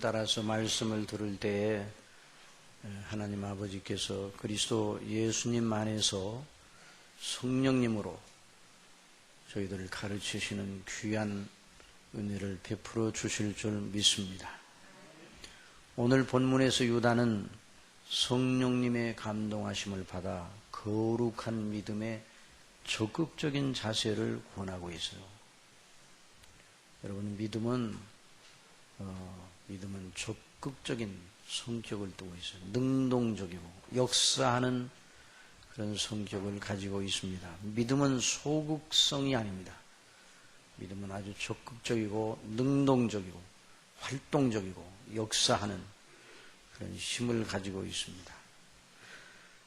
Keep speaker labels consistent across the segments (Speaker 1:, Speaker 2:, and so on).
Speaker 1: 따라서 말씀을 들을 때에 하나님 아버지께서 그리스도 예수님 안에서 성령님으로 저희들을 가르치시는 귀한 은혜를 베풀어 주실 줄 믿습니다. 오늘 본문에서 유다는 성령님의 감동하심을 받아 거룩한 믿음의 적극적인 자세를 권하고 있어요. 여러분, 믿음은 적극적인 성격을 띠고 있어요. 능동적이고 역사하는 그런 성격을 가지고 있습니다. 믿음은 소극성이 아닙니다. 믿음은 아주 적극적이고 능동적이고 활동적이고 역사하는 그런 힘을 가지고 있습니다.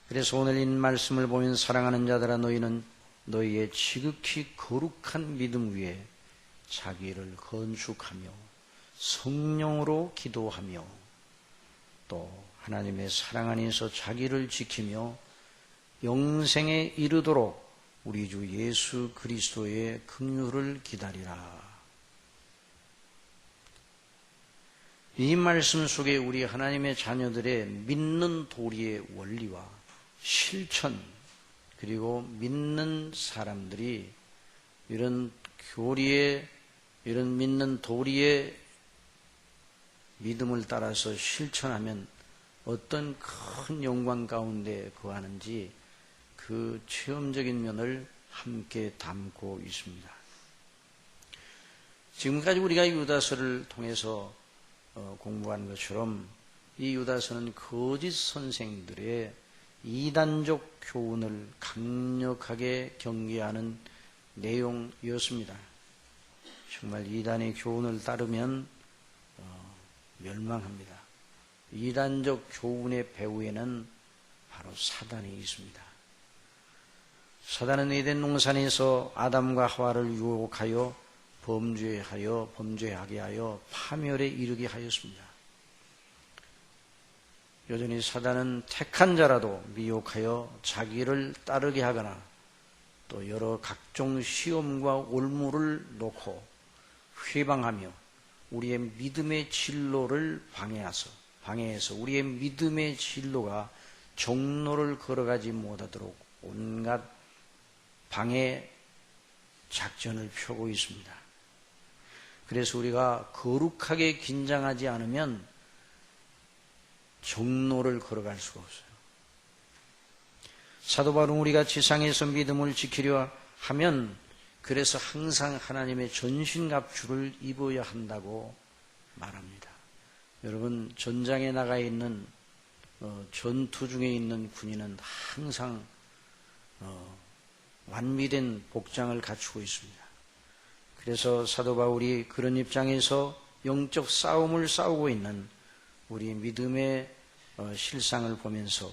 Speaker 1: 그래서 오늘 이 말씀을 보면 사랑하는 자들아 너희는 너희의 지극히 거룩한 믿음 위에 자기를 건축하며 성령으로 기도하며 또 하나님의 사랑 안에서 자기를 지키며 영생에 이르도록 우리 주 예수 그리스도의 긍휼을 기다리라. 이 말씀 속에 우리 하나님의 자녀들의 믿는 도리의 원리와 실천, 그리고 믿는 사람들이 이런 교리의, 이런 믿는 도리의 믿음을 따라서 실천하면 어떤 큰 영광 가운데 거하는지 그 체험적인 면을 함께 담고 있습니다. 지금까지 우리가 유다서를 통해서 공부한 것처럼 이 유다서는 거짓 선생들의 이단적 교훈을 강력하게 경계하는 내용이었습니다. 정말 이단의 교훈을 따르면 멸망합니다. 이단적 교훈의 배후에는 바로 사단이 있습니다. 사단은 에덴 동산에서 아담과 하와를 유혹하여 범죄하게 하여 파멸에 이르게 하였습니다. 여전히 사단은 택한 자라도 미혹하여 자기를 따르게 하거나 또 여러 각종 시험과 올무를 놓고 회방하며 우리의 믿음의 진로를 방해해서 우리의 믿음의 진로가 종로를 걸어가지 못하도록 온갖 방해 작전을 펴고 있습니다. 그래서 우리가 거룩하게 긴장하지 않으면 종로를 걸어갈 수가 없어요. 사도 바울은 우리가 지상에서 믿음을 지키려 하면 그래서 항상 하나님의 전신갑주를 입어야 한다고 말합니다. 여러분, 전장에 나가 있는 전투 중에 있는 군인은 항상 완비된 복장을 갖추고 있습니다. 그래서 사도 바울이 그런 입장에서 영적 싸움을 싸우고 있는 우리 믿음의 실상을 보면서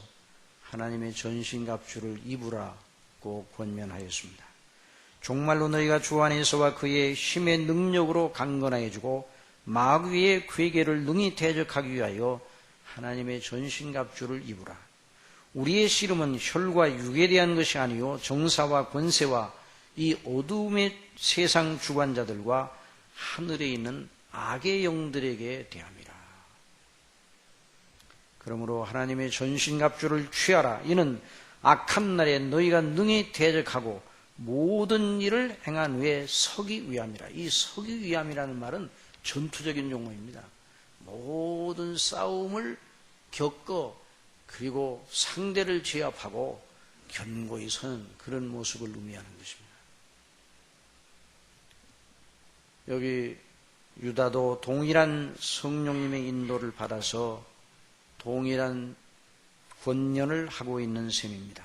Speaker 1: 하나님의 전신갑주를 입으라고 권면하였습니다. 종말로 너희가 주 안에서와 그의 힘의 능력으로 강건하여지고 마귀의 괴계를 능히 대적하기 위하여 하나님의 전신갑주를 입으라. 우리의 씨름은 혈과 육에 대한 것이 아니요 정사와 권세와 이 어두움의 세상 주관자들과 하늘에 있는 악의 영들에게 대함이라. 그러므로 하나님의 전신갑주를 취하라. 이는 악한 날에 너희가 능히 대적하고 모든 일을 행한 후에 서기 위함이라. 이 서기 위함이라는 말은 전투적인 용어입니다. 모든 싸움을 겪어 그리고 상대를 제압하고 견고히 서는 그런 모습을 의미하는 것입니다. 여기 유다도 동일한 성령님의 인도를 받아서 동일한 권면을 하고 있는 셈입니다.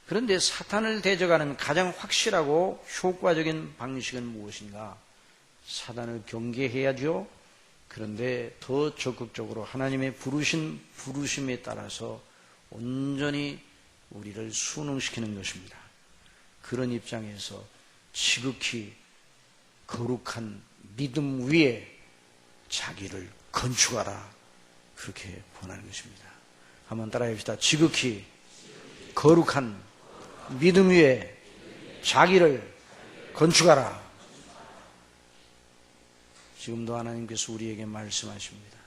Speaker 1: 그런데 사탄을 대적하는 가장 확실하고 효과적인 방식은 무엇인가? 사단을 경계해야죠. 그런데 더 적극적으로 하나님의 부르심에 따라서 온전히 우리를 순응시키는 것입니다. 그런 입장에서 지극히 거룩한 믿음 위에 자기를 건축하라. 그렇게 권하는 것입니다. 한번 따라해봅시다. 지극히 거룩한 믿음 위에 자기를 건축하라. 지금도 하나님께서 우리에게 말씀하십니다.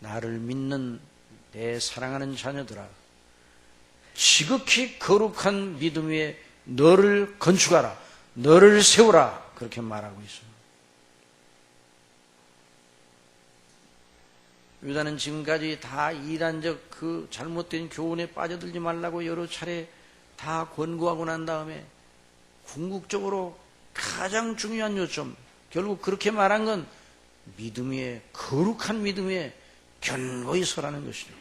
Speaker 1: 나를 믿는 내 사랑하는 자녀들아, 지극히 거룩한 믿음 위에 너를 건축하라, 너를 세우라. 그렇게 말하고 있습니다. 유다는 지금까지 다 이단적 그 잘못된 교훈에 빠져들지 말라고 여러 차례 다 권고하고 난 다음에 궁극적으로 가장 중요한 요점, 결국 그렇게 말한 건 믿음 위에, 거룩한 믿음 위에 견고히 서라는 것이죠.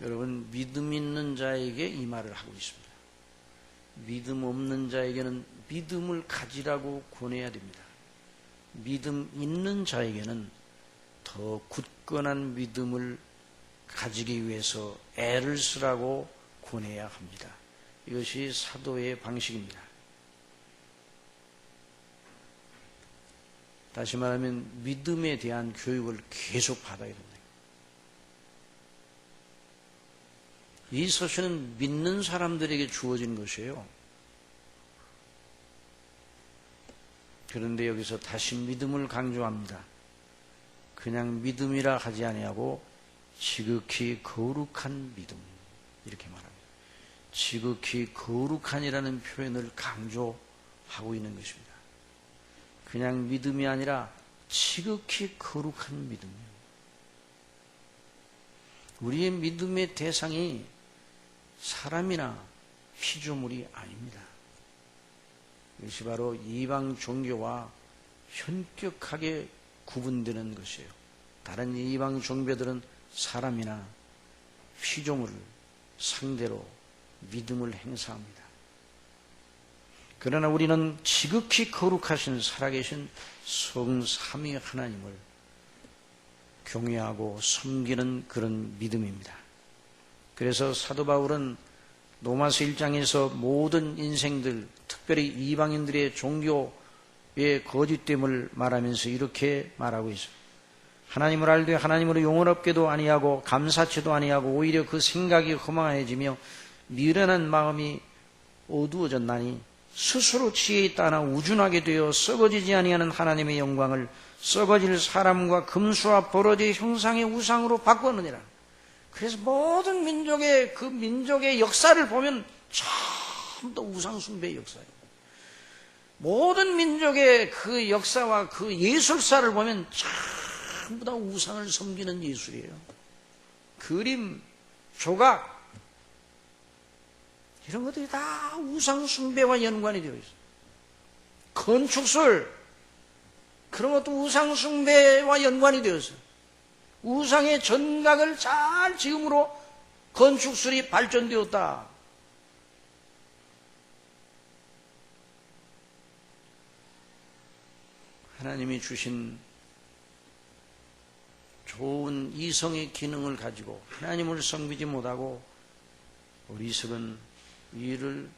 Speaker 1: 여러분, 믿음 있는 자에게 이 말을 하고 있습니다. 믿음 없는 자에게는 믿음을 가지라고 권해야 됩니다. 믿음 있는 자에게는 더 굳건한 믿음을 가지기 위해서 애를 쓰라고 권해야 합니다. 이것이 사도의 방식입니다. 다시 말하면 믿음에 대한 교육을 계속 받아야 된다. 이 서신은 믿는 사람들에게 주어진 것이에요. 그런데 여기서 다시 믿음을 강조합니다. 그냥 믿음이라 하지 아니하고 지극히 거룩한 믿음, 이렇게 말합니다. 지극히 거룩한이라는 표현을 강조하고 있는 것입니다. 그냥 믿음이 아니라 지극히 거룩한 믿음이에요. 우리의 믿음의 대상이 사람이나 피조물이 아닙니다. 이것이 바로 이방 종교와 현격하게 구분되는 것이에요. 다른 이방 종교들은 사람이나 피조물을 상대로 믿음을 행사합니다. 그러나 우리는 지극히 거룩하신 살아계신 성삼위 하나님을 경외하고 섬기는 그런 믿음입니다. 그래서 사도 바울은 로마서 1장에서 모든 인생들, 특별히 이방인들의 종교의 거짓됨을 말하면서 이렇게 말하고 있습니다. 하나님을 알되 하나님으로 영원롭게도 아니하고 감사치도 아니하고 오히려 그 생각이 허망해지며 미련한 마음이 어두워졌나니 스스로 지혜 있다 하나 우준하게 되어 썩어지지 아니하는 하나님의 영광을 썩어질 사람과 금수와 버러지의 형상의 우상으로 바꾸느니라. 그래서 모든 민족의 그 민족의 역사를 보면 전부 다 우상 숭배의 역사예요. 모든 민족의 그 역사와 그 예술사를 보면 전부 다 우상을 섬기는 예술이에요. 그림, 조각, 이런 것들이 다 우상 숭배와 연관이 되어 있어요. 건축술, 그런 것도 우상 숭배와 연관이 되어 있어요. 우상의 전각을 잘 지음으로 건축술이 발전되었다. 하나님이 주신 좋은 이성의 기능을 가지고 하나님을 섬기지 못하고 어리석은 일을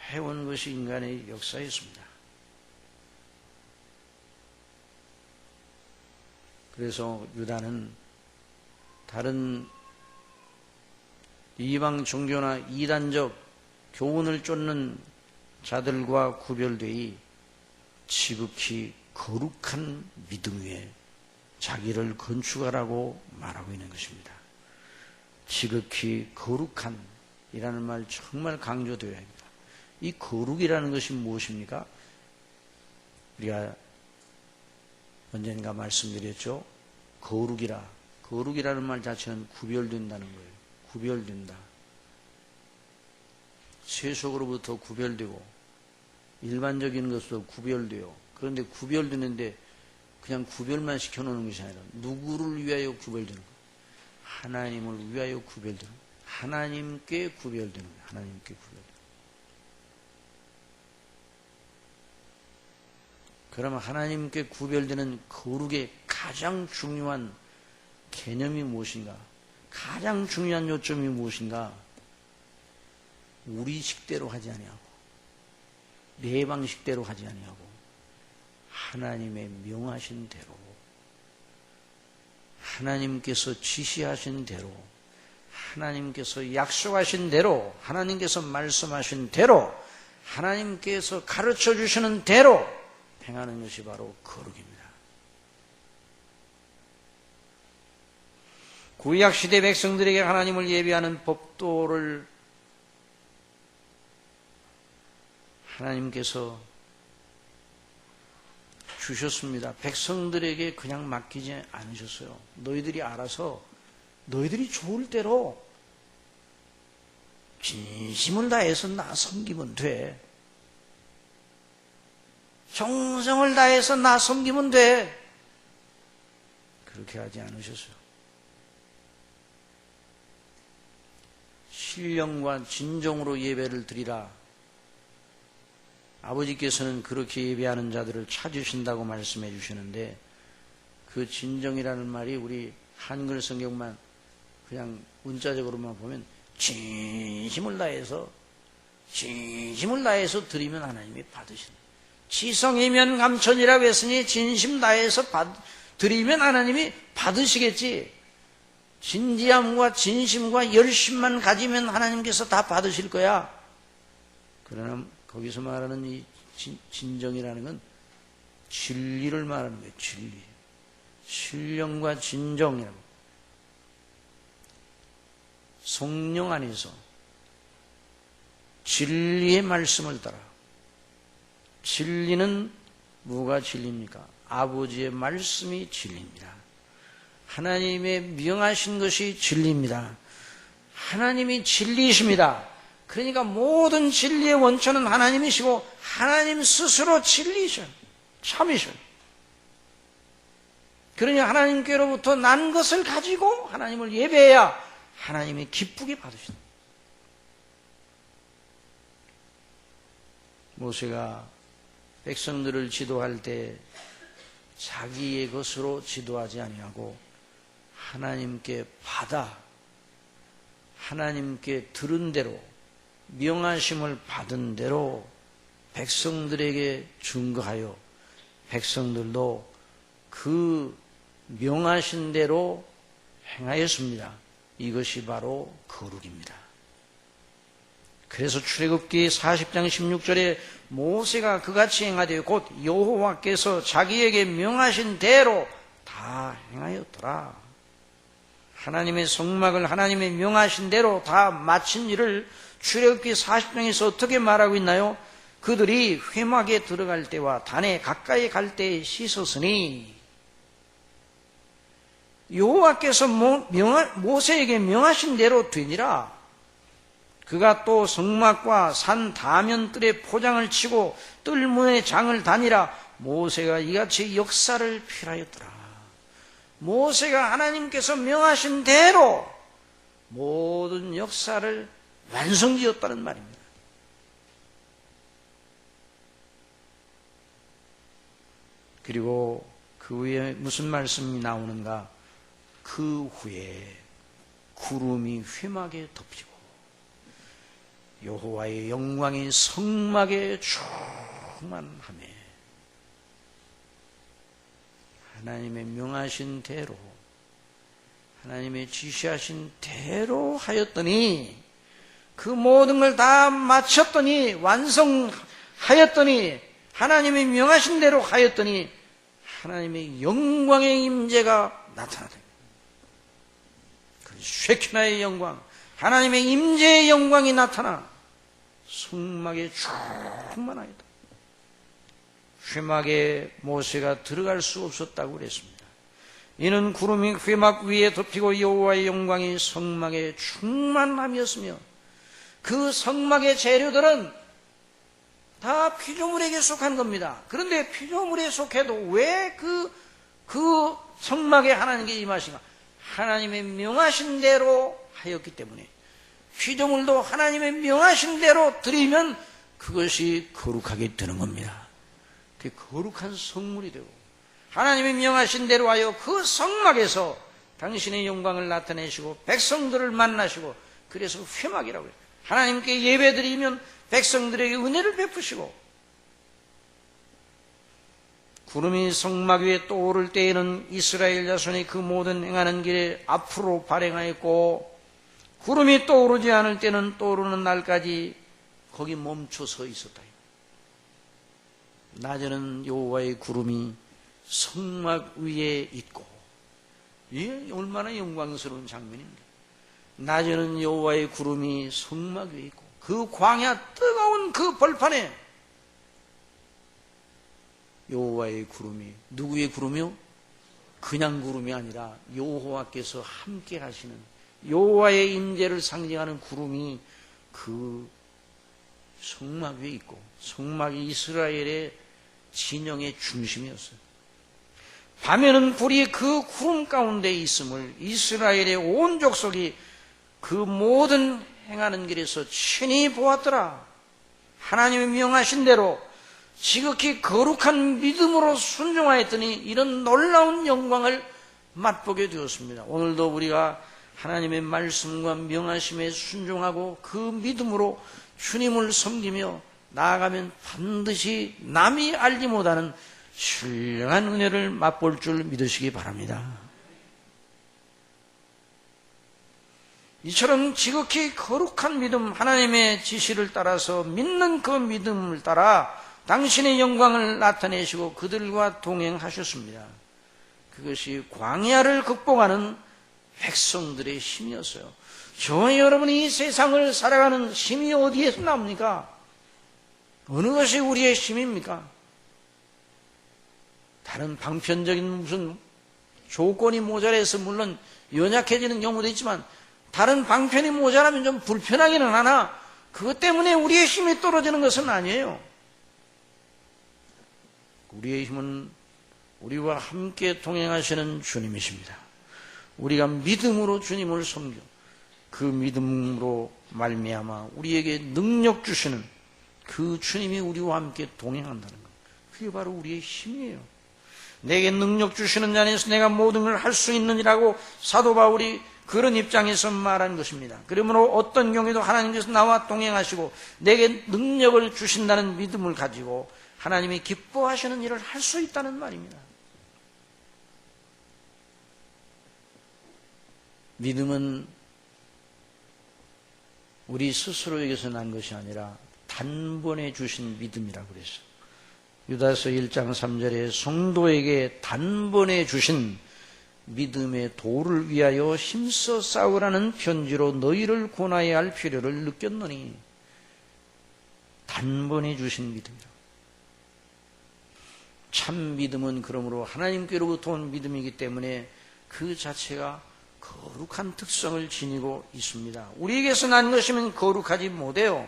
Speaker 1: 해온 것이 인간의 역사였습니다. 그래서 유다는 다른 이방 종교나 이단적 교훈을 쫓는 자들과 구별되이 지극히 거룩한 믿음 위에 자기를 건축하라고 말하고 있는 것입니다. 지극히 거룩한 이라는 말 정말 강조되어야 합니다. 이 거룩이라는 것이 무엇입니까? 우리가 언젠가 말씀드렸죠. 거룩이라는 말 자체는 구별된다는 거예요. 구별된다. 세속으로부터 구별되고 일반적인 것도 구별돼요. 그런데 구별되는데 그냥 구별만 시켜놓는 것이 아니라 누구를 위하여 구별되는 거예요? 하나님을 위하여 구별되는 거예요. 하나님께 구별되는 거예요. 하나님께 구별되는 거예요. 그러면 하나님께 구별되는 거룩의 가장 중요한 개념이 무엇인가? 가장 중요한 요점이 무엇인가? 우리 식대로 하지 아니하고 내 방식대로 하지 아니하고 하나님의 명하신 대로 하나님께서 지시하신 대로 하나님께서 약속하신 대로 하나님께서 말씀하신 대로 하나님께서 가르쳐 주시는 대로 행하는 것이 바로 거룩입니다. 구약시대 백성들에게 하나님을 예배하는 법도를 하나님께서 주셨습니다. 백성들에게 그냥 맡기지 않으셨어요. 너희들이 알아서 너희들이 좋을 대로 진심을 다해서 나 섬기면 돼. 정성을 다해서 나 섬기면 돼. 그렇게 하지 않으셨어요. 신령과 진정으로 예배를 드리라. 아버지께서는 그렇게 예배하는 자들을 찾으신다고 말씀해 주시는데 그 진정이라는 말이 우리 한글 성경만 그냥 문자적으로만 보면 진심을 다해서 드리면 하나님이 받으신다. 지성이면 감천이라고 했으니 진심 다해서 드리면 하나님이 받으시겠지. 진지함과 진심과 열심만 가지면 하나님께서 다 받으실 거야. 그러나 거기서 말하는 이 진정이라는 건 진리를 말하는 거예요. 진리. 신령과 진정이라고. 성령 안에서 진리의 말씀을 따라. 진리는 뭐가 진리입니까? 아버지의 말씀이 진리입니다. 하나님의 명하신 것이 진리입니다. 하나님이 진리이십니다. 그러니까 모든 진리의 원천은 하나님이시고 하나님 스스로 진리이셔. 참이셔. 그러니 하나님께로부터 난 것을 가지고 하나님을 예배해야 하나님이 기쁘게 받으신다. 모세가 백성들을 지도할 때 자기의 것으로 지도하지 아니하고 하나님께 받아 하나님께 들은 대로 명하심을 받은 대로 백성들에게 증거하여 백성들도 그 명하신 대로 행하였습니다. 이것이 바로 거룩입니다. 그래서 출애굽기 40장 16절에 모세가 그같이 행하되 곧 여호와께서 자기에게 명하신 대로 다 행하였더라. 하나님의 성막을 하나님의 명하신 대로 다 마친 일을 출애굽기 40장에서 어떻게 말하고 있나요? 그들이 회막에 들어갈 때와 단에 가까이 갈 때에 씻었으니 여호와께서 모세에게 명하신 대로 되니라. 그가 또 성막과 산 다면뜰에 포장을 치고 뜰문에 장을 다니라. 모세가 이같이 역사를 필하였더라. 모세가 하나님께서 명하신 대로 모든 역사를 완성지었다는 말입니다. 그리고 그 후에 무슨 말씀이 나오는가? 그 후에 구름이 회막에 덮이고 여호와의 영광이 성막에 충만하며 하나님의 명하신 대로 하나님의 지시하신 대로 하였더니 그 모든 걸 다 마쳤더니 완성하였더니 하나님이 명하신 대로 하였더니 하나님의 영광의 임재가 나타나다. 그 쉐키나의 영광, 하나님의 임재의 영광이 나타나 성막에 충만하였다. 회막에 모세가 들어갈 수 없었다고 그랬습니다. 이는 구름이 회막 위에 덮이고 여호와의 영광이 성막에 충만함이었으며 그 성막의 재료들은 다 피조물에게 속한 겁니다. 그런데 피조물에 속해도 왜 그 성막에 하나님께 임하신가? 하나님의 명하신 대로 하였기 때문에 피조물도 하나님의 명하신 대로 드리면 그것이 거룩하게 되는 겁니다. 그 거룩한 성물이 되고 하나님의 명하신 대로 하여 그 성막에서 당신의 영광을 나타내시고 백성들을 만나시고 그래서 회막이라고 해요. 하나님께 예배드리면 백성들에게 은혜를 베푸시고 구름이 성막 위에 떠오를 때에는 이스라엘 자손이 그 모든 행하는 길에 앞으로 발행하였고 구름이 떠오르지 않을 때는 떠오르는 날까지 거기 멈춰 서 있었다. 낮에는 여호와의 구름이 성막 위에 있고 이게 얼마나 영광스러운 장면입니다. 낮에는 여호와의 구름이 성막 위에 있고 그 광야 뜨거운 그 벌판에 여호와의 구름이 누구의 구름이요? 그냥 구름이 아니라 여호와께서 함께 하시는 여호와의 임재를 상징하는 구름이 그 성막 위에 있고 성막이 이스라엘의 진영의 중심이었어요. 밤에는 불이 그 구름 가운데 있음을 이스라엘의 온 족속이 그 모든 행하는 길에서 친히 보았더라. 하나님이 명하신 대로 지극히 거룩한 믿음으로 순종하였더니 이런 놀라운 영광을 맛보게 되었습니다. 오늘도 우리가 하나님의 말씀과 명하심에 순종하고 그 믿음으로 주님을 섬기며 나아가면 반드시 남이 알지 못하는 신령한 은혜를 맛볼 줄 믿으시기 바랍니다. 이처럼 지극히 거룩한 믿음, 하나님의 지시를 따라서 믿는 그 믿음을 따라 당신의 영광을 나타내시고 그들과 동행하셨습니다. 그것이 광야를 극복하는 백성들의 힘이었어요. 저와 여러분이 이 세상을 살아가는 힘이 어디에서 나옵니까? 어느 것이 우리의 힘입니까? 다른 방편적인 무슨 조건이 모자라서 물론 연약해지는 경우도 있지만 다른 방편이 모자라면 좀 불편하기는 하나 그것 때문에 우리의 힘이 떨어지는 것은 아니에요. 우리의 힘은 우리와 함께 동행하시는 주님이십니다. 우리가 믿음으로 주님을 섬겨 그 믿음으로 말미암아 우리에게 능력 주시는 그 주님이 우리와 함께 동행한다는 것. 그게 바로 우리의 힘이에요. 내게 능력 주시는 자 안에서 내가 모든 걸 할 수 있느니라고 사도 바울이 그런 입장에서 말한 것입니다. 그러므로 어떤 경우에도 하나님께서 나와 동행하시고 내게 능력을 주신다는 믿음을 가지고 하나님이 기뻐하시는 일을 할 수 있다는 말입니다. 믿음은 우리 스스로에게서 난 것이 아니라 단번에 주신 믿음이라고 그랬어요. 유다서 1장 3절에 성도에게 단번에 주신 믿음의 도를 위하여 힘써 싸우라는 편지로 너희를 권하여야 할 필요를 느꼈노니 단번에 주신 믿음이라고. 참 믿음은 그러므로 하나님께로부터 온 믿음이기 때문에 그 자체가 거룩한 특성을 지니고 있습니다. 우리에게서 난 것이면 거룩하지 못해요.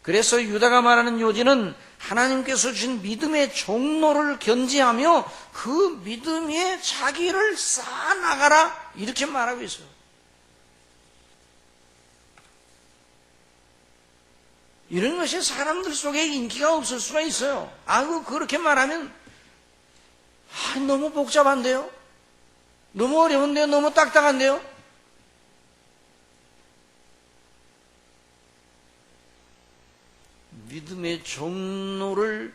Speaker 1: 그래서 유다가 말하는 요지는 하나님께서 주신 믿음의 종로를 견지하며 그 믿음에 자기를 쌓아나가라 이렇게 말하고 있어요. 이런 것이 사람들 속에 인기가 없을 수가 있어요. 그렇게 말하면 너무 복잡한데요? 너무 어려운데요? 너무 딱딱한데요? 믿음의 종로를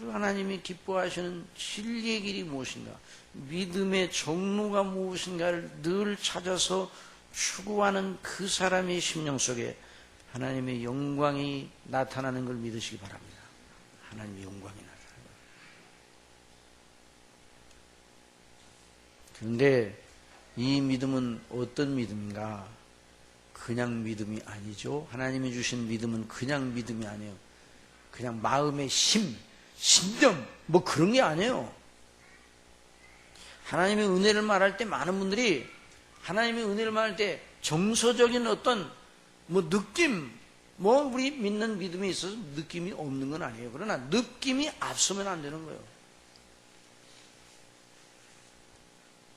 Speaker 1: 하나님이 기뻐하시는 진리의 길이 무엇인가, 믿음의 정로가 무엇인가를 늘 찾아서 추구하는 그 사람의 심령 속에 하나님의 영광이 나타나는 걸 믿으시기 바랍니다. 하나님의 영광이 나타나는 것. 그런데 이 믿음은 어떤 믿음인가? 그냥 믿음이 아니죠. 하나님이 주신 믿음은 그냥 믿음이 아니에요. 그냥 마음의 신념, 뭐 그런 게 아니에요. 하나님의 은혜를 말할 때 많은 분들이 하나님의 은혜를 말할 때 정서적인 어떤 뭐 느낌, 뭐 우리 믿는 믿음이 있어서 느낌이 없는 건 아니에요. 그러나 느낌이 앞서면 안 되는 거예요.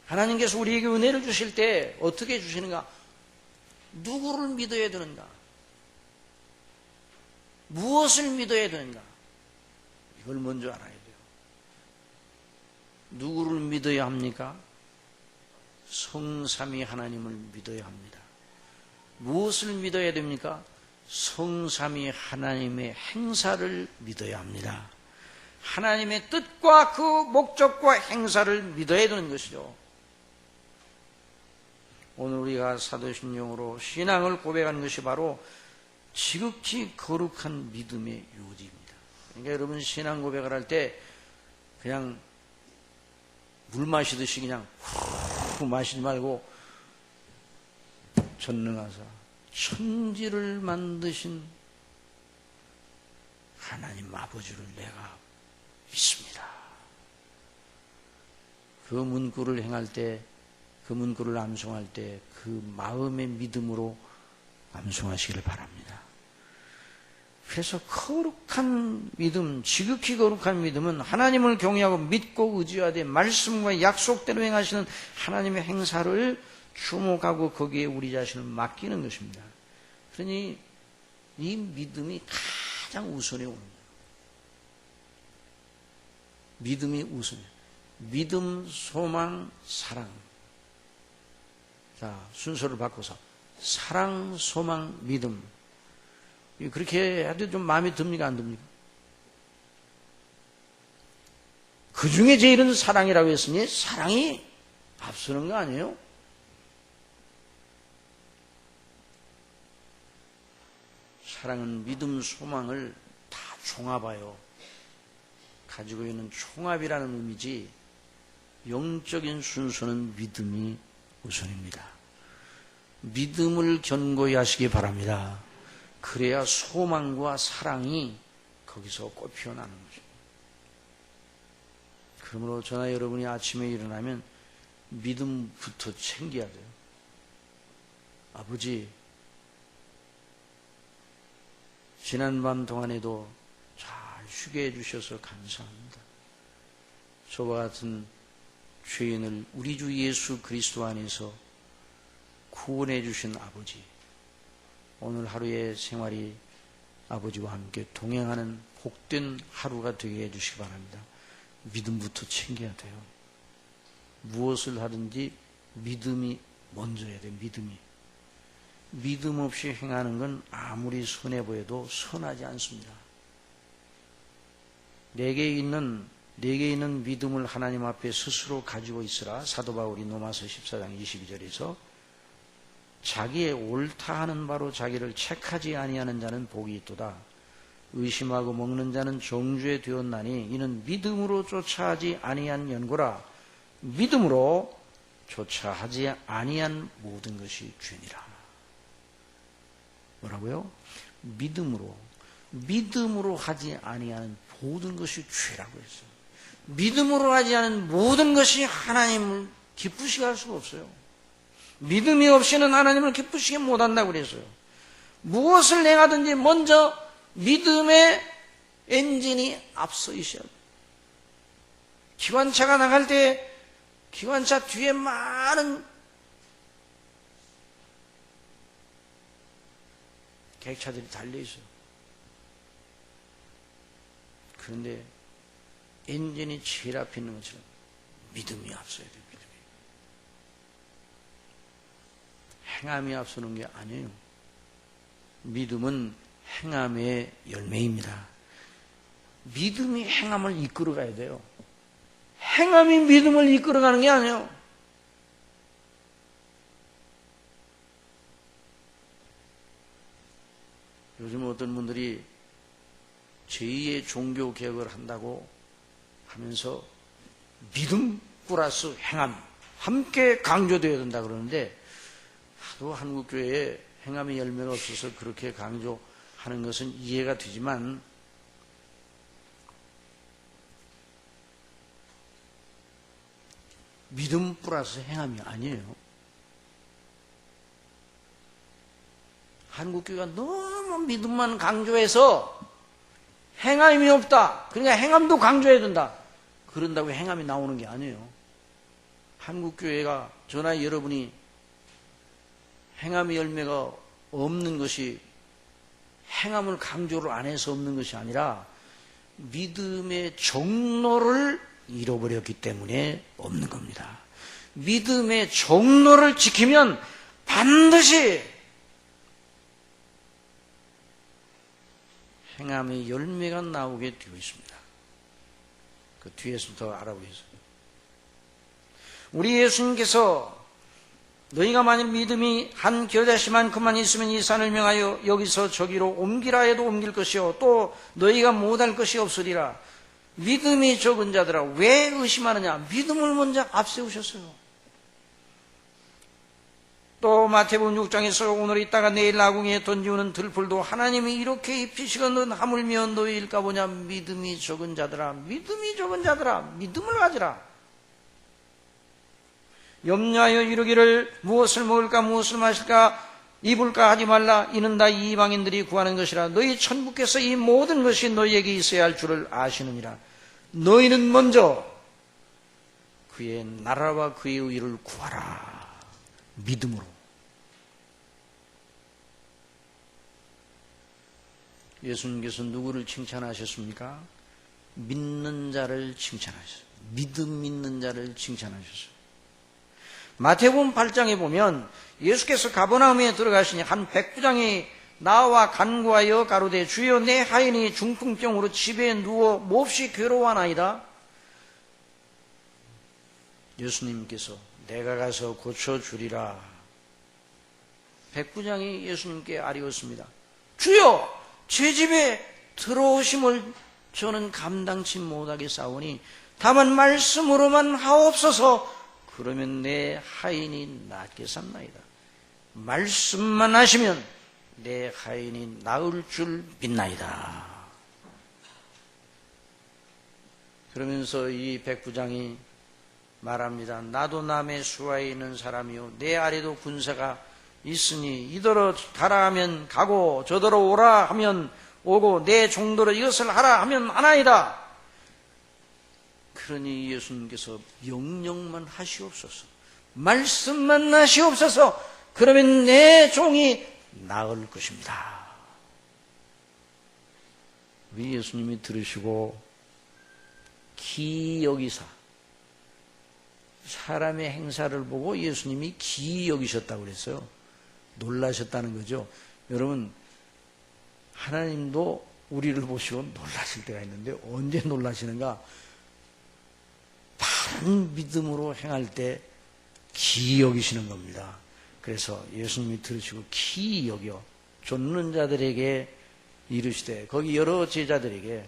Speaker 1: 하나님께서 우리에게 은혜를 주실 때 어떻게 주시는가? 누구를 믿어야 되는가? 무엇을 믿어야 되는가? 이걸 먼저 알아야 돼요. 누구를 믿어야 합니까? 성삼위 하나님을 믿어야 합니다. 무엇을 믿어야 됩니까? 성삼위 하나님의 행사를 믿어야 합니다. 하나님의 뜻과 그 목적과 행사를 믿어야 되는 것이죠. 오늘 우리가 사도신경으로 신앙을 고백하는 것이 바로 지극히 거룩한 믿음의 요지입니다. 그러니까 여러분 신앙 고백을 할 때 그냥 물 마시듯이 그냥 후 마시지 말고 전능하사 천지를 만드신 하나님 아버지를 내가 믿습니다. 그 문구를 행할 때, 그 문구를 암송할 때 그 마음의 믿음으로 암송하시기를 바랍니다. 그래서 거룩한 믿음, 지극히 거룩한 믿음은 하나님을 경외하고 믿고 의지하되 말씀과 약속대로 행하시는 하나님의 행사를 주목하고 거기에 우리 자신을 맡기는 것입니다. 그러니 이 믿음이 가장 우선에 오는 거예요. 믿음이 우선이에요. 믿음, 소망, 사랑. 자, 순서를 바꿔서 사랑, 소망, 믿음. 그렇게 해도 좀 마음에 듭니까? 안 듭니까? 그 중에 제일은 사랑이라고 했으니 사랑이 앞서는 거 아니에요? 사랑은 믿음, 소망을 다 종합하여 가지고 있는 총합이라는 의미지, 영적인 순서는 믿음이 우선입니다. 믿음을 견고히 하시기 바랍니다. 그래야 소망과 사랑이 거기서 꽃피어나는 거죠. 그러므로 저나 여러분이 아침에 일어나면 믿음부터 챙겨야 돼요. 아버지, 지난밤 동안에도 잘 쉬게 해주셔서 감사합니다. 저와 같은 죄인을 우리 주 예수 그리스도 안에서 구원해 주신 아버지, 오늘 하루의 생활이 아버지와 함께 동행하는 복된 하루가 되게 해주시기 바랍니다. 믿음부터 챙겨야 돼요. 무엇을 하든지 믿음이 먼저야 돼요. 믿음 없이 행하는 건 아무리 선해 보여도 선하지 않습니다. 내게 있는 믿음을 하나님 앞에 스스로 가지고 있으라. 사도 바울이 로마서 14장 22절에서 자기의 옳다 하는 바로 자기를 책하지 아니하는 자는 복이 있도다. 의심하고 먹는 자는 정죄 되었나니 이는 믿음으로 쫓아하지 아니한 연고라. 믿음으로 쫓아하지 아니한 모든 것이 죄니라. 뭐라고요? 믿음으로 하지 아니하는 모든 것이 죄라고 했어요. 믿음으로 하지 않은 모든 것이 하나님을 기쁘시게 할 수가 없어요. 믿음이 없이는 하나님을 기쁘시게 못한다고 그랬어요. 무엇을 행하든지 먼저 믿음의 엔진이 앞서 있어야 돼요. 기관차가 나갈 때 기관차 뒤에 많은 객차들이 달려있어요. 그런데 엔진이 제일 앞에 있는 것처럼 믿음이 앞서야 돼요. 행함이 앞서는 게 아니에요. 믿음은 행함의 열매입니다. 믿음이 행함을 이끌어가야 돼요. 행함이 믿음을 이끌어가는 게 아니에요. 요즘 어떤 분들이 제2의 종교 개혁을 한다고 하면서 믿음 플러스 행함 함께 강조되어야 된다 그러는데, 하도 한국교회에 행함의 열매가 없어서 그렇게 강조하는 것은 이해가 되지만, 믿음 플러스 행함이 아니에요. 한국교회가 너무 믿음만 강조해서 행함이 없다, 그러니까 행함도 강조해야 된다, 그런다고 행함이 나오는 게 아니에요. 한국교회가, 저나 여러분이 행함의 열매가 없는 것이 행함을 강조를 안 해서 없는 것이 아니라 믿음의 정로를 잃어버렸기 때문에 없는 겁니다. 믿음의 정로를 지키면 반드시 행함의 열매가 나오게 되어 있습니다. 그 뒤에서 더 알아보겠습니다. 우리 예수님께서 너희가 만일 믿음이 한 겨자씨만큼만 있으면 이 산을 명하여 여기서 저기로 옮기라 해도 옮길 것이요 또 너희가 못할 것이 없으리라. 믿음이 적은 자들아 왜 의심하느냐? 믿음을 먼저 앞세우셨어요. 또 마태복음 6장에서 오늘 있다가 내일 나궁에 던지우는 들풀도 하나님이 이렇게 입히시거든 하물며 너희일까 보냐. 믿음이 적은 자들아, 믿음이 적은 자들아, 믿음을 가지라. 염려하여 이르기를 무엇을 먹을까 무엇을 마실까 입을까 하지 말라. 이는 다 이방인들이 구하는 것이라. 너희 천부께서 이 모든 것이 너희에게 있어야 할 줄을 아시느니라. 너희는 먼저 그의 나라와 그의 의를 구하라. 믿음으로. 예수님께서 누구를 칭찬하셨습니까? 믿는 자를 칭찬하셨어요. 믿음 있는 자를 칭찬하셨어요. 마태복음 8장에 보면 예수께서 가버나움에 들어가시니 한 백부장이 나와 간구하여 가로되 주여 내 하인이 중풍병으로 집에 누워 몹시 괴로워하나이다. 예수님께서 내가 가서 고쳐주리라. 백부장이 예수님께 아뢰었습니다. 주여 제 집에 들어오심을 저는 감당치 못하겠사오니 다만 말씀으로만 하옵소서. 그러면 내 하인이 낫겠사옵나이다. 말씀만 하시면 내 하인이 나을 줄 믿나이다. 그러면서 이 백부장이 말합니다. 나도 남의 수하에 있는 사람이요 내 아래도 군사가 있으니 이더러 가라 하면 가고 저더러 오라 하면 오고 내 종도로 이것을 하라 하면 하나이다. 그러니 예수님께서 명령만 하시옵소서. 말씀만 하시옵소서. 그러면 내 종이 나을 것입니다. 우리 예수님이 들으시고 기이 여기사 사람의 행사를 보고 예수님이 기이 여기셨다고 그랬어요. 놀라셨다는 거죠. 여러분, 하나님도 우리를 보시고 놀라실 때가 있는데 언제 놀라시는가? 바른 믿음으로 행할 때 기이 여기시는 겁니다. 그래서 예수님이 들으시고 기이 여겨 쫓는 자들에게 이르시되, 거기 여러 제자들에게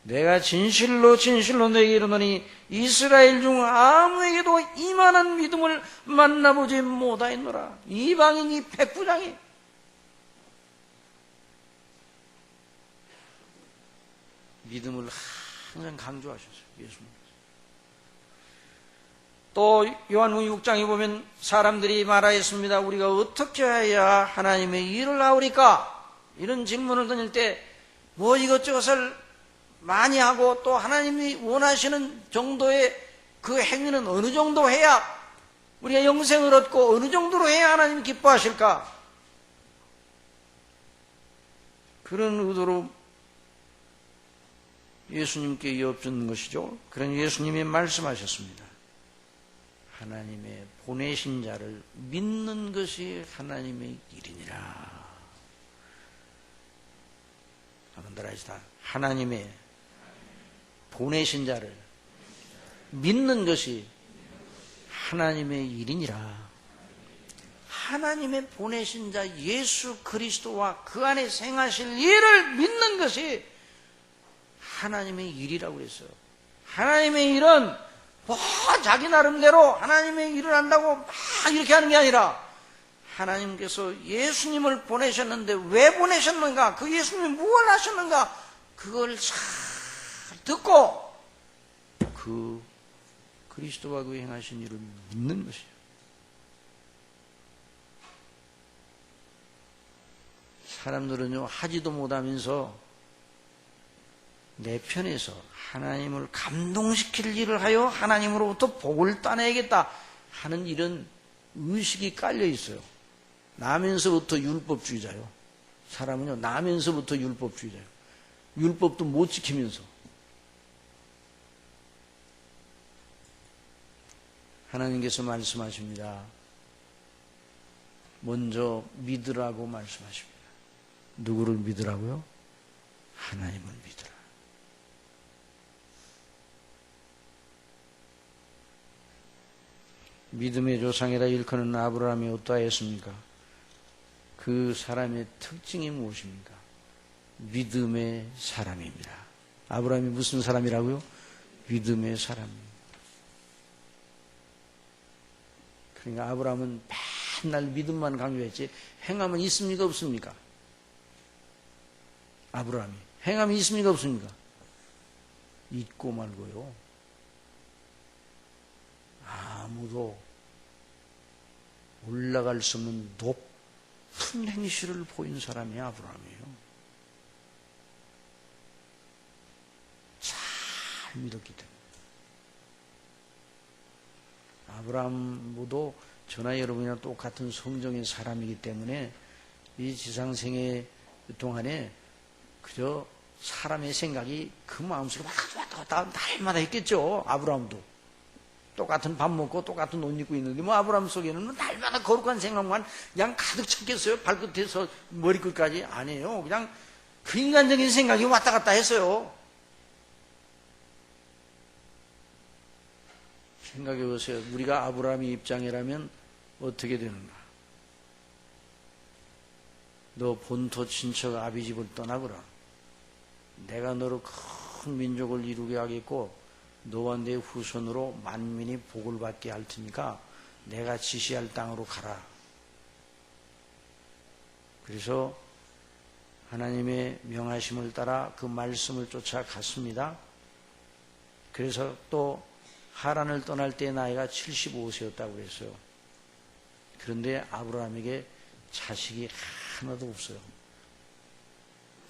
Speaker 1: 내가 진실로 진실로 너에게 이르노니 이스라엘 중 아무에게도 이만한 믿음을 만나보지 못하였노라. 이방인이 백부장이 믿음을 항상 강조하셨어요. 예수님. 또 요한복음 6장에 보면 사람들이 말하였습니다. 우리가 어떻게 해야 하나님의 일을 하오리까? 이런 질문을 던질 때 뭐 이것저것을 많이 하고 또 하나님이 원하시는 정도의 그 행위는 어느 정도 해야 우리가 영생을 얻고 어느 정도로 해야 하나님이 기뻐하실까? 그런 의도로 예수님께 여쭙는 것이죠. 그런 예수님이 말씀하셨습니다. 하나님의 보내신 자를 믿는 것이 하나님의 일이니라. 하나님의 보내신 자를 믿는 것이 하나님의 일이니라. 하나님의 보내신 자 예수 그리스도와 그 안에 행하실 일을 믿는 것이 하나님의 일이라고 그랬어요. 하나님의 일은 뭐 자기 나름대로 하나님의 일을 한다고 막 이렇게 하는 게 아니라 하나님께서 예수님을 보내셨는데 왜 보내셨는가, 그 예수님이 무엇을 하셨는가, 그걸 잘 듣고 그 그리스도와 그 행하신 일을 믿는 것이에요. 사람들은요, 하지도 못하면서 내 편에서 하나님을 감동시킬 일을 하여 하나님으로부터 복을 따내야겠다 하는 이런 의식이 깔려 있어요. 나면서부터 율법주의자요. 사람은요, 나면서부터 율법주의자요. 율법도 못 지키면서. 하나님께서 말씀하십니다. 먼저 믿으라고 말씀하십니다. 누구를 믿으라고요? 하나님을 믿으라. 믿음의 조상이라 일컫는 아브라함이 어떠하였습니까? 그 사람의 특징이 무엇입니까? 믿음의 사람입니다. 아브라함이 무슨 사람이라고요? 믿음의 사람입니다. 그러니까 아브라함은 맨날 믿음만 강조했지 행함은 있습니까 없습니까? 아브라함이 행함이 있습니까 없습니까? 있고 말고요. 아무도 올라갈 수 없는 높은 행실을 보인 사람이 아브라함이에요. 잘 믿었기 때문에. 아브라함도 저나 여러분이랑 똑같은 성정의 사람이기 때문에 이 지상생애 동안에 그저 사람의 생각이 그 마음속에 왔다 갔다 날마다 했겠죠. 아브라함도 똑같은 밥 먹고 똑같은 옷 입고 있는데 뭐 아브라함 속에는 날마다 거룩한 생각만 그냥 가득 찼겠어요. 발끝에서 머리끝까지. 아니에요. 그냥 그 인간적인 생각이 왔다 갔다 했어요. 생각해 보세요. 우리가 아브라함의 입장이라면 어떻게 되는가? 너 본토 친척 아비집을 떠나거라. 내가 너로 큰 민족을 이루게 하겠고 너와 내 후손으로 만민이 복을 받게 할 테니까 내가 지시할 땅으로 가라. 그래서 하나님의 명하심을 따라 그 말씀을 쫓아갔습니다. 그래서 또 하란을 떠날 때 나이가 75세였다고 그랬어요. 그런데 아브라함에게 자식이 하나도 없어요.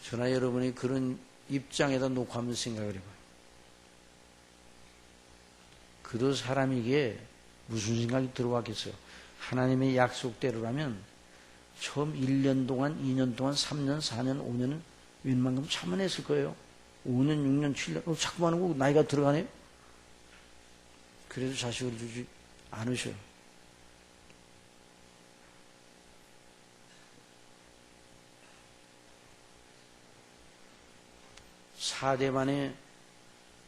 Speaker 1: 저나 여러분이 그런 입장에다 놓고 한번 생각을 해봐요. 그도 사람에게 무슨 생각이 들어왔겠어요? 하나님의 약속대로라면 처음 1년 동안, 2년 동안, 3년, 4년, 5년은 웬만큼 참아냈을 거예요. 5년, 6년, 7년, 자꾸만 하고 나이가 들어가네요? 그래도 자식을 주지 않으셔요. 사대 만에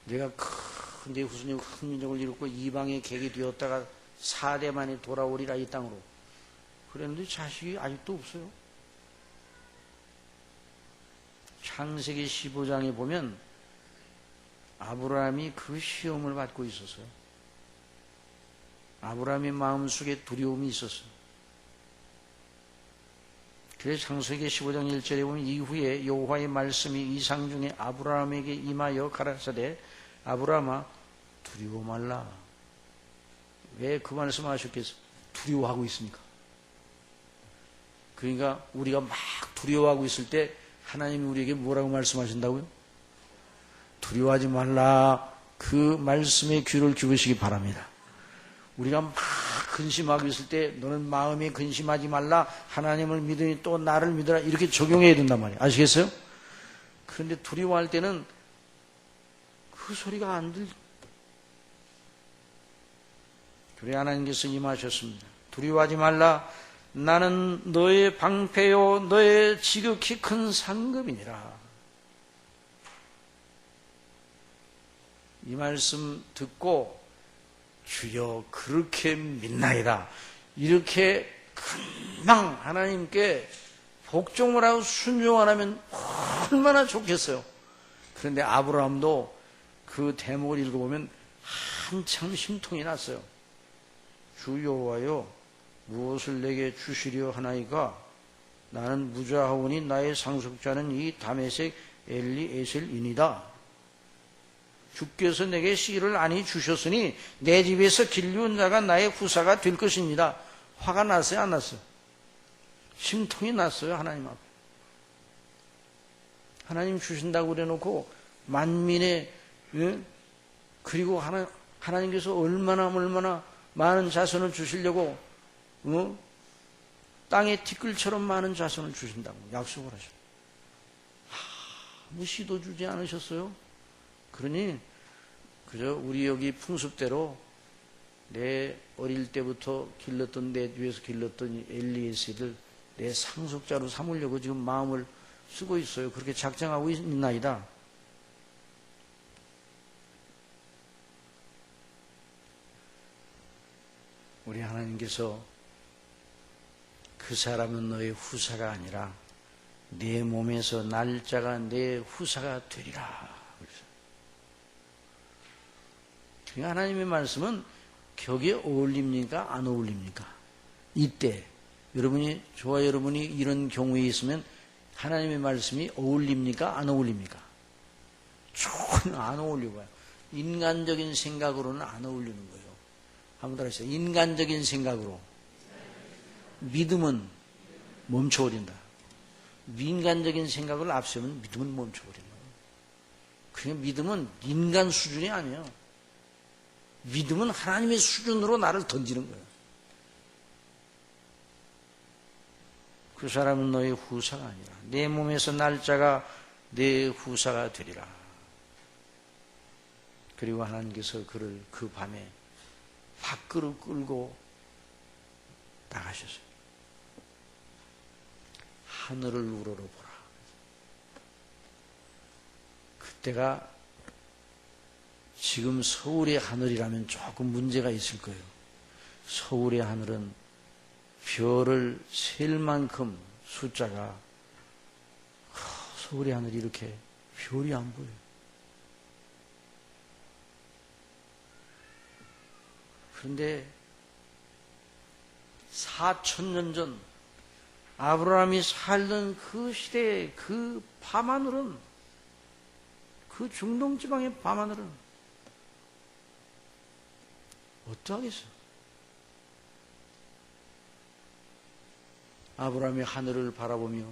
Speaker 1: 내가 큰 내 후손이 큰 민족을 이루고 이방의 객이 되었다가 4대 만에 돌아오리라 이 땅으로. 그랬는데 자식이 아직도 없어요. 창세기 15장에 보면 아브라함이 그 시험을 받고 있었어요. 아브라함의 마음속에 두려움이 있었어요. 그래서 창세기 15장 1절에 보면 이후에 여호와의 말씀이 이상 중에 아브라함에게 임하여 가라사대 아브라함아 두려워 말라. 왜 그 말씀을 하셨겠어요? 두려워하고 있으니까. 그러니까 우리가 막 두려워하고 있을 때 하나님이 우리에게 뭐라고 말씀하신다고요? 두려워하지 말라. 그 말씀에 귀를 기울이시기 바랍니다. 우리가 막 근심하고 있을 때 너는 마음에 근심하지 말라. 하나님을 믿으니 또 나를 믿으라. 이렇게 적용해야 된단 말이에요. 아시겠어요? 그런데 두려워할 때는 그 소리가 안 들. 그래 하나님께서 임하셨습니다. 두려워하지 말라. 나는 너의 방패요 너의 지극히 큰 상급이니라. 이 말씀 듣고 주여 그렇게 믿나이다. 이렇게 금방 하나님께 복종을 하고 순종을 하면 얼마나 좋겠어요. 그런데 아브라함도 그 대목을 읽어보면 한참 심통이 났어요. 주 여호와여 무엇을 내게 주시려 하나이까? 나는 무자하오니 나의 상속자는 이 다메섹 엘리에셀이니이다. 주께서 내게 씨를 아니 주셨으니 내 집에서 길리운 자가 나의 후사가 될 것입니다. 화가 났어요, 안 났어요? 심통이 났어요, 하나님 앞에. 하나님 주신다고 그래놓고 만민의, 그리고 하나님께서 얼마나 많은 자손을 주시려고 땅의 티끌처럼 많은 자손을 주신다고 약속을 하셨어요. 아무 씨도 주지 않으셨어요. 그러니 그저 우리 여기 풍습대로 내 어릴 때부터 길렀던, 내 뒤에서 길렀던 엘리에셀을 내 상속자로 삼으려고 지금 마음을 쓰고 있어요. 그렇게 작정하고 있나이다. 우리 하나님께서 그 사람은 너의 후사가 아니라 내 몸에서 날짜가 내 후사가 되리라. 그러니까 하나님의 말씀은 격에 어울립니까? 안 어울립니까? 이때 저와 여러분이 이런 경우에 있으면 하나님의 말씀이 어울립니까? 안 어울립니까? 전혀 안 어울려봐요. 인간적인 생각으로는 안 어울리는 거예요. 한번 따라 하세요. 인간적인 생각으로 믿음은 멈춰버린다. 인간적인 생각을 앞세우면 믿음은 멈춰버린다. 그러니까 믿음은 인간 수준이 아니에요. 믿음은 하나님의 수준으로 나를 던지는 거예요. 그 사람은 너의 후사가 아니라 내 몸에서 날짜가 내 후사가 되리라. 그리고 하나님께서 그를 그 밤에 밖으로 끌고 나가셨어요. 하늘을 우러러보라. 그때가 지금 서울의 하늘이라면 조금 문제가 있을 거예요. 서울의 하늘은 별을 셀 만큼 숫자가, 서울의 하늘이 이렇게 별이 안 보여요. 그런데 4,000년 전 아브라함이 살던 그 시대의 그 밤하늘은, 그 중동 지방의 밤하늘은 어떠하겠어요? 아브라함이 하늘을 바라보며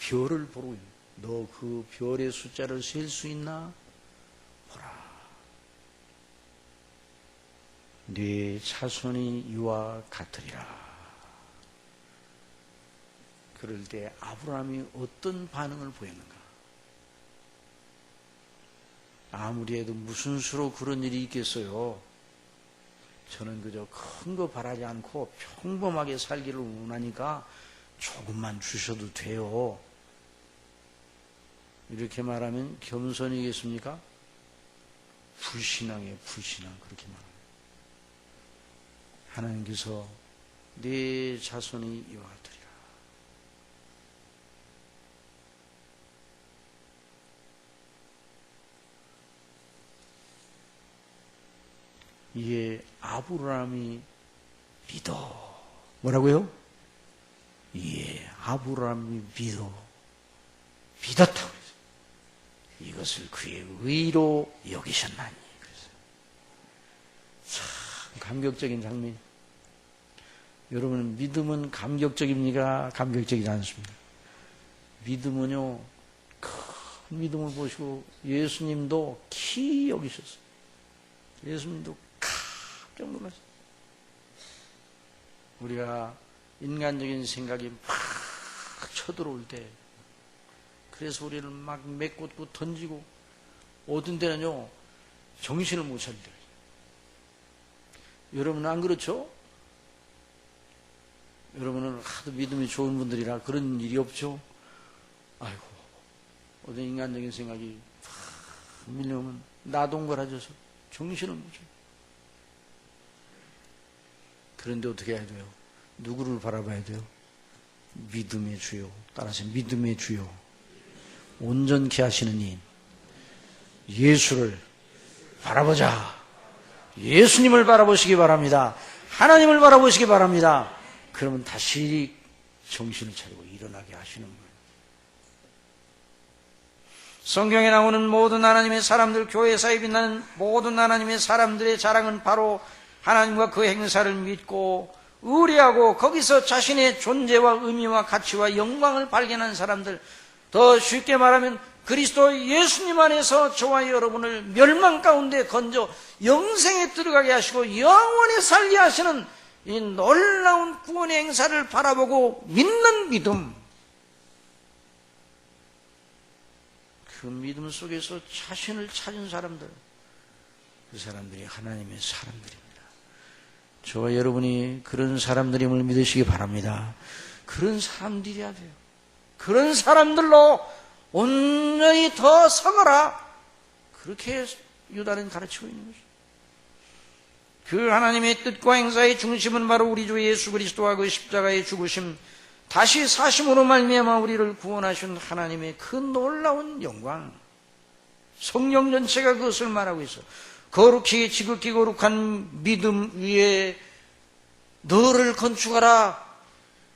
Speaker 1: 별을 보고, 너 그 별의 숫자를 셀 수 있나? 보라. 네 자손이 이와 같으리라. 그럴 때 아브라함이 어떤 반응을 보였는가? 아무리 해도 무슨 수로 그런 일이 있겠어요? 저는 그저 큰 거 바라지 않고 평범하게 살기를 원하니까 조금만 주셔도 돼요. 이렇게 말하면 겸손이겠습니까? 불신앙이에요, 불신앙. 그렇게 말합니다. 하나님께서 네 자손이 이와 같으리라. 이에 아브라함이 믿어. 뭐라고요? 이에 아브라함이 믿었다고 그랬어요. 이것을 그의 의로 여기셨나니. 그래서 참 감격적인 장면. 여러분, 믿음은 감격적입니까? 감격적이지 않습니다. 믿음은요, 큰 믿음을 보시고 예수님도 키 여기셨어요. 예수님도 깜짝 놀랐어요. 우리가 인간적인 생각이 막 쳐들어올 때, 그래서 우리를 막 메꽂고 던지고, 어떤 때는요 정신을 못 차릴 때가 있어요. 여러분은 안 그렇죠? 여러분은 하도 믿음이 좋은 분들이라 그런 일이 없죠? 아이고, 어떤 인간적인 생각이 팍 밀려오면 나동거라져서 정신을 못 차려. 그런데 어떻게 해야 돼요? 누구를 바라봐야 돼요? 믿음의 주요. 따라서 믿음의 주요. 온전케 하시는 이 예수를 바라보자. 예수님을 바라보시기 바랍니다. 하나님을 바라보시기 바랍니다. 그러면 다시 정신을 차리고 일어나게 하시는 거예요. 성경에 나오는 모든 하나님의 사람들, 교회사에 빛나는 모든 하나님의 사람들의 자랑은 바로 하나님과 그 행사를 믿고 의뢰하고 거기서 자신의 존재와 의미와 가치와 영광을 발견한 사람들, 더 쉽게 말하면 그리스도 예수님 안에서 저와 여러분을 멸망 가운데 건져 영생에 들어가게 하시고 영원히 살게 하시는 이 놀라운 구원의 행사를 바라보고 믿는 믿음, 그 믿음 속에서 자신을 찾은 사람들, 그 사람들이 하나님의 사람들입니다. 저와 여러분이 그런 사람들임을 믿으시기 바랍니다. 그런 사람들이야 돼요. 그런 사람들로 온전히 더 서거라. 그렇게 유다는 가르치고 있는 것이죠. 그 하나님의 뜻과 행사의 중심은 바로 우리 주 예수 그리스도와 그 십자가의 죽으심, 다시 사심으로 말미암아 우리를 구원하신 하나님의 그 놀라운 영광, 성령 전체가 그것을 말하고 있어. 거룩히 지극히 거룩한 믿음 위에 너를 건축하라.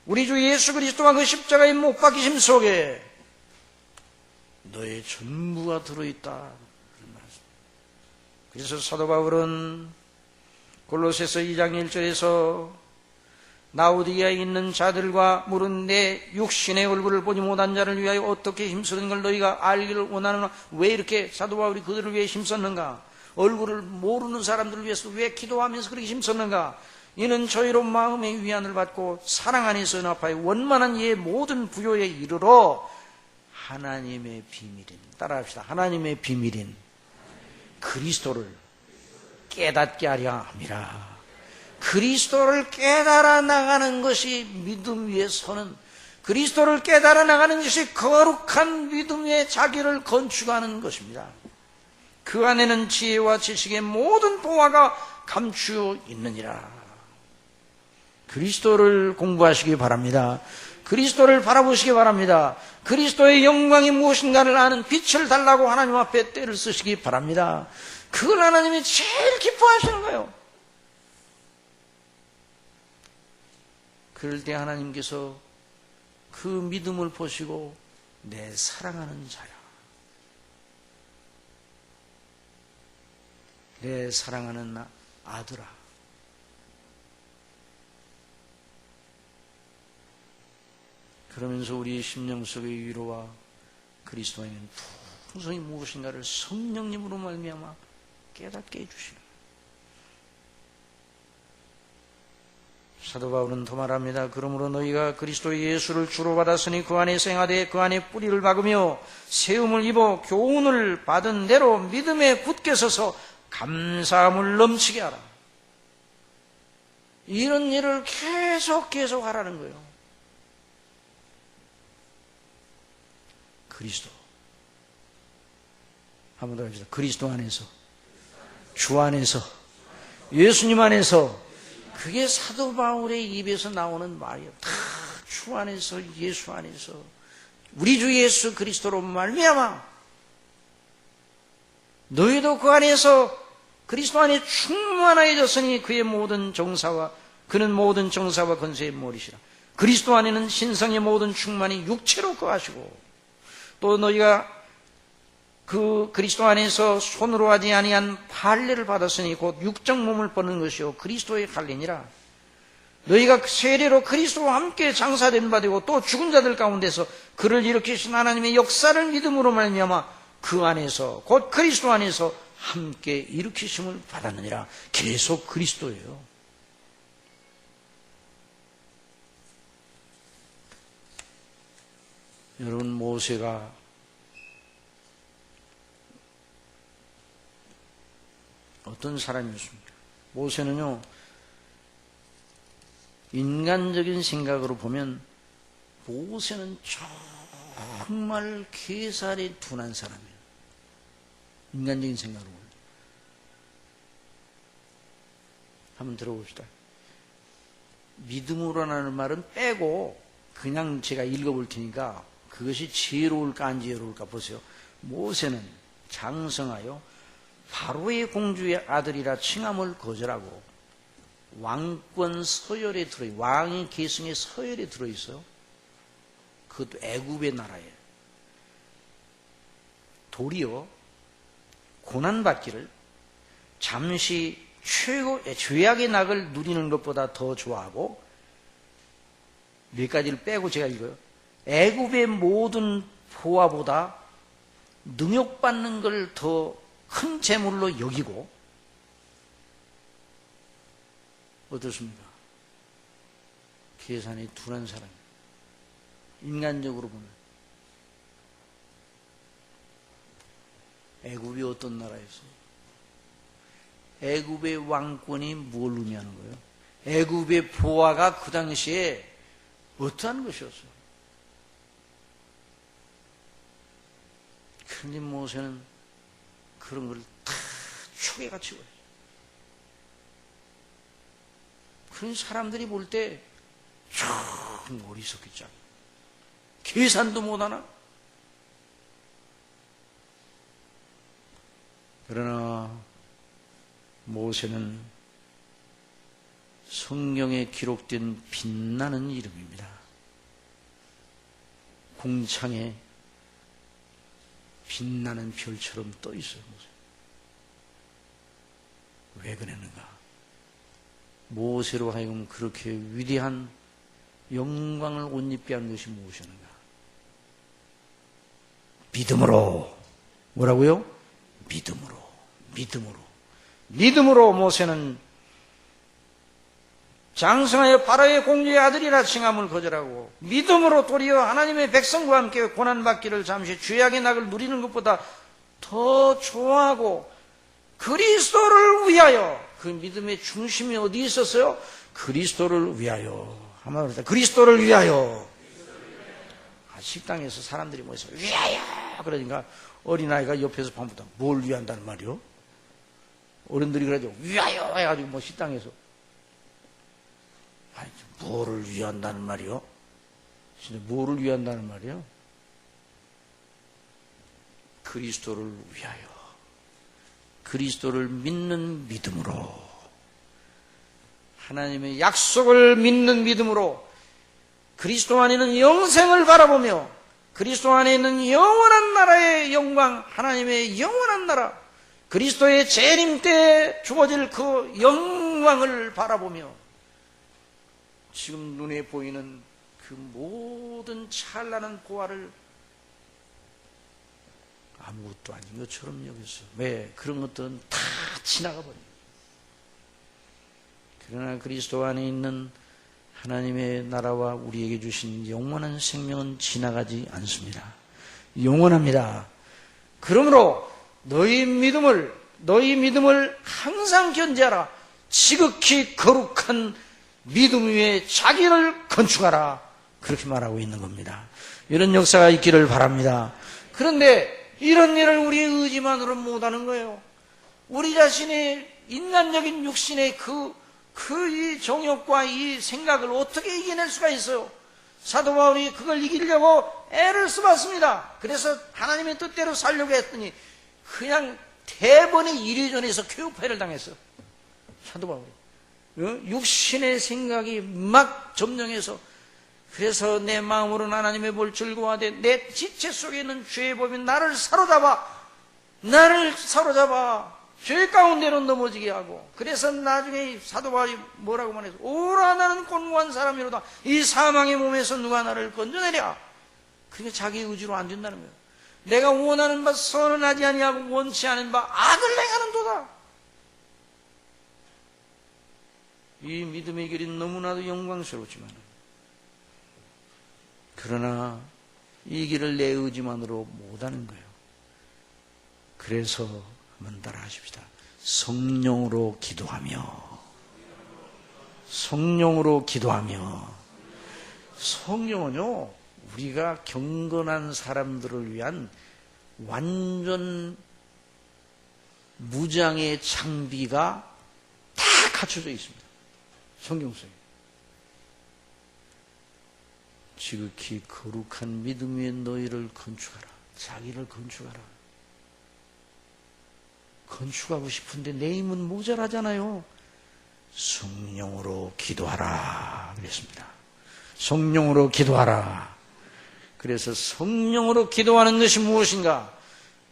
Speaker 1: 우리 주 예수 그리스도와 그 십자가의 못 박히심 속에 너의 전부가 들어있다. 그래서 사도 바울은 골로새서 2장 1절에서 라오디게아에 있는 자들과 물은 내 육신의 얼굴을 보지 못한 자를 위하여 어떻게 힘쓰는 걸 너희가 알기를 원하느냐. 왜 이렇게 사도 바울이 그들을 위해 힘썼는가? 얼굴을 모르는 사람들을 위해서 왜 기도하면서 그렇게 힘썼는가? 이는 저희로 마음의 위안을 받고 사랑 안에서 연합하여 원만한 이의 모든 부요에 이르러 하나님의 비밀인, 따라합시다. 하나님의 비밀인 그리스도를 깨닫게 하려 함이라. 그리스도를 깨달아 나가는 것이 믿음 위에 서는, 그리스도를 깨달아 나가는 것이 거룩한 믿음 위에 자기를 건축하는 것입니다. 그 안에는 지혜와 지식의 모든 보화가 감추어 있느니라. 그리스도를 공부하시기 바랍니다. 그리스도를 바라보시기 바랍니다. 그리스도의 영광이 무엇인가를 아는 빛을 달라고 하나님 앞에 때를 쓰시기 바랍니다. 그걸 하나님이 제일 기뻐하시는 거예요. 그럴 때 하나님께서 그 믿음을 보시고 내 사랑하는 자야, 내 사랑하는 아들아, 그러면서 우리의 심령 속의 위로와 그리스도에 있는 풍성이 무엇인가를 성령님으로 말미암아 깨닫게 해주시는, 사도 바울은 더 말합니다. 그러므로 너희가 그리스도 예수를 주로 받았으니 그 안에 생하되 그 안에 뿌리를 박으며 세움을 입어 교훈을 받은 대로 믿음에 굳게 서서 감사함을 넘치게 하라. 이런 일을 계속 하라는 거예요. 그리스도, 한번 더 합시다. 그리스도 안에서, 주 안에서, 예수님 안에서. 그게 사도 바울의 입에서 나오는 말이에요. 다 주 안에서, 예수 안에서, 우리 주 예수 그리스도로 말미암아 너희도 그 안에서 그리스도 안에 충만하여졌으니 그의 모든 정사와, 그는 모든 정사와 건세의 머리시라. 그리스도 안에는 신성의 모든 충만이 육체로 거하시고, 또 너희가 그 그리스도 안에서 손으로 하지 아니한 할례를 받았으니 곧 육적 몸을 벗는 것이요 그리스도의 할례니라. 너희가 세례로 그리스도와 함께 장사된 바 되고 또 죽은 자들 가운데서 그를 일으키신 하나님의 역사를 믿음으로 말미암아 그 안에서 곧 그리스도 안에서 함께 일으키심을 받았느니라. 계속 그리스도예요. 여러분, 모세가 어떤 사람이었습니까? 모세는요, 인간적인 생각으로 보면 모세는 정말 계살이 둔한 사람이에요. 인간적인 생각으로 보면. 한번 들어봅시다. 믿음으로라는 말은 빼고 그냥 제가 읽어볼 테니까 그것이 지혜로울까 안 지혜로울까 보세요. 모세는 장성하여 바로의 공주의 아들이라 칭함을 거절하고 왕권 서열에 들어있어요. 왕의 계승의 서열에 들어있어요. 그것도 애굽의 나라에 도리어 고난받기를 잠시 죄악의 낙을 누리는 것보다 더 좋아하고, 몇 가지를 빼고 제가 읽어요. 애굽의 모든 보화보다 능욕받는 걸 더 큰 재물로 여기고, 어떻습니까? 계산이 둔한 사람, 인간적으로 보면. 애굽이 어떤 나라였어요? 애굽의 왕권이 뭘 의미하는 거예요? 애굽의 보화가 그 당시에 어떠한 것이었어요? 그런데 모세는 그런 걸 다 축에 갖추고 있어요. 그런 사람들이 볼 때 참 어리석겠죠. 계산도 못하나? 그러나 모세는 성경에 기록된 빛나는 이름입니다. 공창에 빛나는 별처럼 떠 있어요. 왜 그랬는가? 모세로 하여금 그렇게 위대한 영광을 옷 입게 한 것이 무엇이었는가? 믿음으로. 뭐라고요? 믿음으로 모세는 장성하여 바로의 공주의 아들이라 칭함을 거절하고, 믿음으로 도리어 하나님의 백성과 함께 고난받기를 잠시 죄악의 낙을 누리는 것보다 더 좋아하고, 그리스도를 위하여, 그 믿음의 중심이 어디 있었어요? 그리스도를 위하여. 한마디로 말해서 그리스도를 위하여. 식당에서 사람들이 모여서 위하여 그러니까 어린아이가 옆에서 반부다. 뭘 위한다는 말이요? 어른들이 그러죠. 위하여 해가지고 뭐 식당에서. 아니, 뭐를 위한다는 말이요? 진짜 뭐를 위한다는 말이요? 그리스도를 위하여. 그리스도를 믿는 믿음으로. 하나님의 약속을 믿는 믿음으로. 그리스도 안에 있는 영생을 바라보며 그리스도 안에 있는 영원한 나라의 영광, 하나님의 영원한 나라, 그리스도의 재림 때 주어질 그 영광을 바라보며 지금 눈에 보이는 그 모든 찬란한 보화를 아무것도 아닌 것처럼 여겼어요. 왜? 그런 것들은 다 지나가 버려요. 그러나 그리스도 안에 있는 하나님의 나라와 우리에게 주신 영원한 생명은 지나가지 않습니다. 영원합니다. 그러므로 너희 믿음을 항상 견지하라. 지극히 거룩한 믿음 위에 자기를 건축하라. 그렇게 말하고 있는 겁니다. 이런 역사가 있기를 바랍니다. 그런데 이런 일을 우리의 의지만으로 못하는 거예요. 우리 자신의 인간적인 육신의 이 정욕과 이 생각을 어떻게 이겨낼 수가 있어요? 사도 바울이 그걸 이기려고 애를 써봤습니다. 그래서 하나님의 뜻대로 살려고 했더니 그냥 대번에 이리전에서 쾌유파를 당했어. 사도 바울이. 육신의 생각이 막 점령해서, 그래서 내 마음으로는 하나님의 볼 즐거워하되 내 지체 속에 있는 죄의 법이 나를 사로잡아 죄 가운데로 넘어지게 하고, 그래서 나중에 사도 바울이 뭐라고 말해서, 오라 나는 곤고한 사람이로다. 이 사망의 몸에서 누가 나를 건져내랴. 그게 자기 의지로 안 된다는 거예요. 내가 원하는 바 선언하지 아니하고 원치 않은 바 악을 행하는도다. 이 믿음의 길이 너무나도 영광스럽지만, 그러나 이 길을 내 의지만으로 못하는 거예요. 그래서 한번 따라 하십시다. 성령으로 기도하며. 성령은요, 우리가 경건한 사람들을 위한 완전 무장의 장비가 다 갖춰져 있습니다. 성경 속에. 지극히 거룩한 믿음 위에 너희를 건축하라. 자기를 건축하라. 건축하고 싶은데 내 힘은 모자라잖아요. 성령으로 기도하라 그랬습니다. 성령으로 기도하라. 그래서 성령으로 기도하는 것이 무엇인가?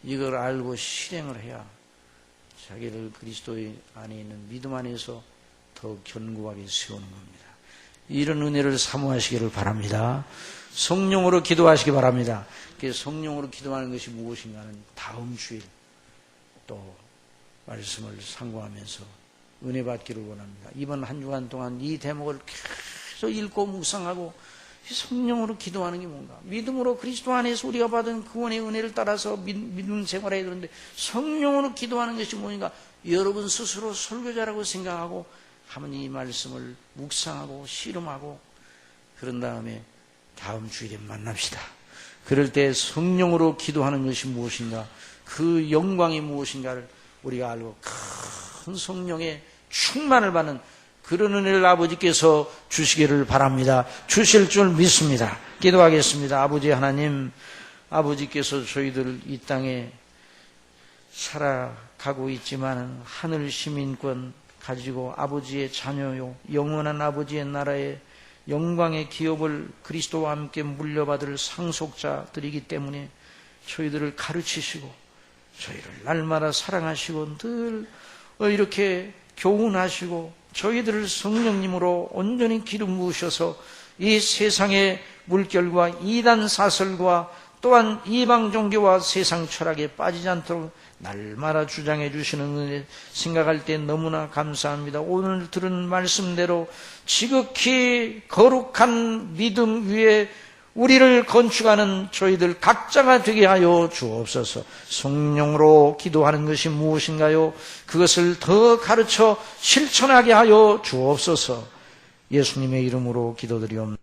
Speaker 1: 이걸 알고 실행을 해야 자기를 그리스도의 안에 있는 믿음 안에서 더 견고하게 세우는 겁니다. 이런 은혜를 사모하시기를 바랍니다. 성령으로 기도하시기 바랍니다. 성령으로 기도하는 것이 무엇인가는 다음 주일 또 말씀을 상고하면서 은혜 받기를 원합니다. 이번 한 주간 동안 이 대목을 계속 읽고 묵상하고 성령으로 기도하는 게 뭔가? 믿음으로 그리스도 안에서 우리가 받은 구원의 은혜를 따라서 믿음 생활해야 되는데 성령으로 기도하는 것이 뭔가? 여러분 스스로 설교자라고 생각하고 하나님 이 말씀을 묵상하고 씨름하고 그런 다음에 다음 주일에 만납시다. 그럴 때 성령으로 기도하는 것이 무엇인가? 그 영광이 무엇인가를 우리가 알고 큰 성령의 충만을 받는 그런 은혜를 아버지께서 주시기를 바랍니다. 주실 줄 믿습니다. 기도하겠습니다. 아버지 하나님, 아버지께서 저희들 이 땅에 살아가고 있지만 하늘 시민권 가지고 아버지의 자녀요, 영원한 아버지의 나라의 영광의 기업을 그리스도와 함께 물려받을 상속자들이기 때문에 저희들을 가르치시고 저희를 날마다 사랑하시고 늘 이렇게 교훈하시고 저희들을 성령님으로 온전히 기름 부으셔서 이 세상의 물결과 이단 사설과 또한 이방 종교와 세상 철학에 빠지지 않도록 날마다 주장해 주시는 은혜 생각할 때 너무나 감사합니다. 오늘 들은 말씀대로 지극히 거룩한 믿음 위에 우리를 건축하는 저희들 각자가 되게 하여 주옵소서. 성령으로 기도하는 것이 무엇인가요? 그것을 더 가르쳐 실천하게 하여 주옵소서. 예수님의 이름으로 기도드리옵나이다.